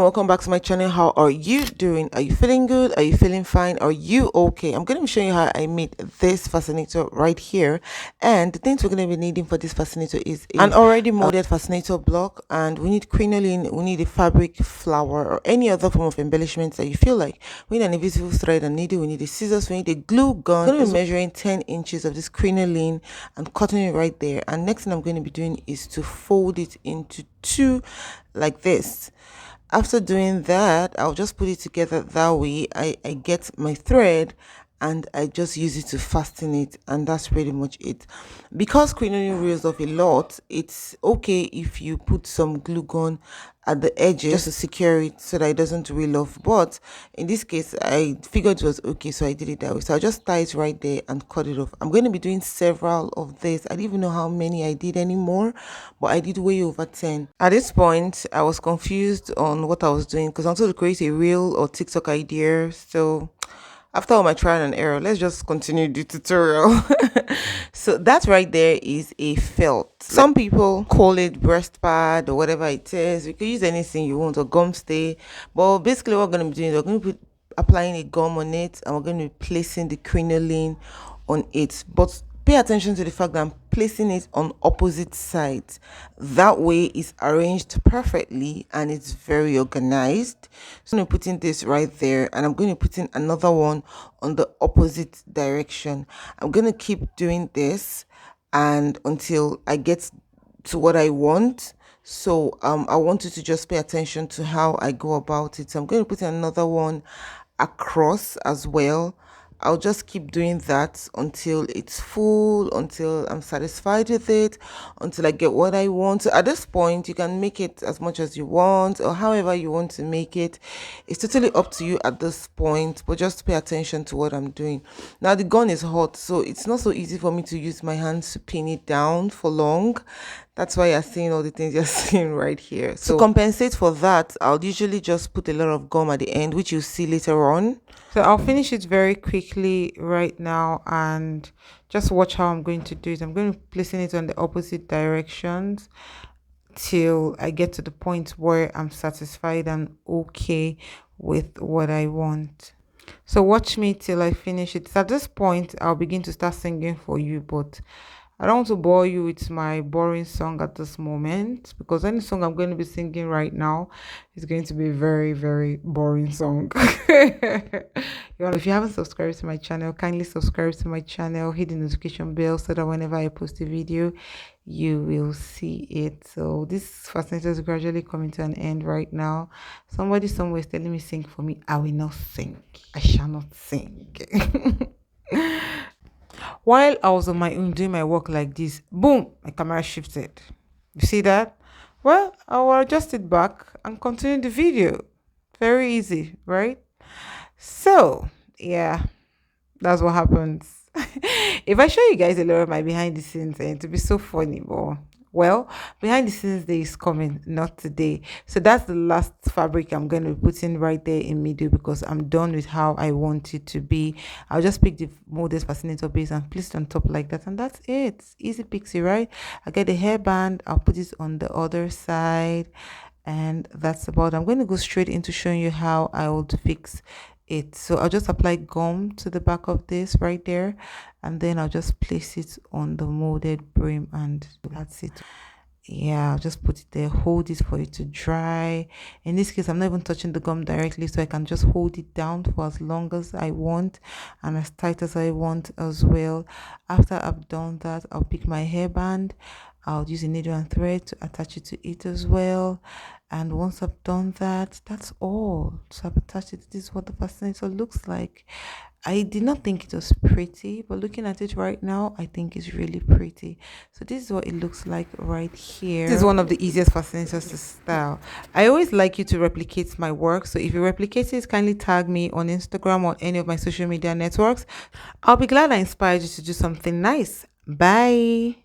welcome back to my channel. How are you doing? Are you feeling good? Are you feeling fine? Are you okay? I'm going to be showing you how I made this fascinator right here, and the things we're going to be needing for this fascinator is an already molded fascinator block, and we need crinoline, we need a fabric, flower, or any other form of embellishments that you feel like. We need an invisible thread and needle, we need a scissors, we need a glue gun. I'm going to be measuring 10 inches of this crinoline and cutting it right there, and next thing I'm going to be doing is to fold it into two like this. After doing that, I'll just put it together that way. I get my thread and I just use it to fasten it, and that's pretty much it. Because crinoline reels off a lot, it's okay if you put some glue gun at the edges just to secure it so that it doesn't reel off, but in this case I figured it was okay, so I did it that way. So I'll just tie it right there and cut it off. I'm going to be doing several of this. I don't even know how many I did anymore, but I did way over 10. At this point I was confused on what I was doing because I wanted to create a reel or TikTok idea. So after all my trial and error, let's just continue the tutorial. So that right there is a felt. Some people call it breast pad or whatever it is. You can use anything you want, or gum stay. But basically what we're going to be doing is we're going to be applying a gum on it, and we're going to be placing the crinoline on it. But pay attention to the fact that I'm placing it on opposite sides. That way it's arranged perfectly and it's very organized. So I'm putting this right there, and I'm going to put in another one on the opposite direction. I'm going to keep doing this and until I get to what I want. So I want you to just pay attention to how I go about it. So I'm going to put in another one across as well. I'll just keep doing that until it's full, until I'm satisfied with it, until I get what I want. So at this point, you can make it as much as you want or however you want to make it. It's totally up to you at this point, but just pay attention to what I'm doing. Now the gun is hot, so it's not so easy for me to use my hands to pin it down for long. That's why you're seeing all the things you're seeing right here. So to compensate for that, I'll usually just put a lot of gum at the end, which you'll see later on. So I'll finish it very quickly right now, and just watch how I'm going to do it. I'm going to be placing it on the opposite directions till I get to the point where I'm satisfied and okay with what I want. So watch me till I finish it. So at this point, I'll begin to start singing for you, but I don't want to bore you with my boring song at this moment, because any song I'm going to be singing right now is going to be a very, very boring song. If you haven't subscribed to my channel, kindly subscribe to my channel, hit the notification bell so that whenever I post a video, you will see it. So this fascinator is gradually coming to an end right now. Somebody somewhere is telling me sing for me. I will not sing. I shall not sing. While I was on my own doing my work like this, boom, my camera shifted. You see that? Well, I will adjust it back and continue the video. Very easy, right? So yeah, that's what happens. If I show you guys a lot of my behind the scenes, and to be so funny, but well, behind the scenes day is coming, not today. So that's the last fabric I'm going to be putting right there in middle, because I'm done with how I want it to be. I'll just pick the molded fascinator base and place it on top like that, and that's it. Easy peasy, right? I get the hairband, I'll put it on the other side, and that's about it. I'm going to go straight into showing you how I would fix it. So I'll just apply gum to the back of this right there, and then I'll just place it on the molded brim, and that's it. Yeah, I'll just put it there, hold it for it to dry. In this case, I'm not even touching the gum directly, so I can just hold it down for as long as I want and as tight as I want as well. After I've done that, I'll pick my hairband. I'll use a needle and thread to attach it to it as well. And once I've done that, that's all. So I've attached it. This is what the fascinator looks like. I did not think it was pretty, but looking at it right now, I think it's really pretty. So this is what it looks like right here. This is one of the easiest fascinators to style. I always like you to replicate my work. So if you replicate it, kindly tag me on Instagram or any of my social media networks. I'll be glad I inspired you to do something nice. Bye.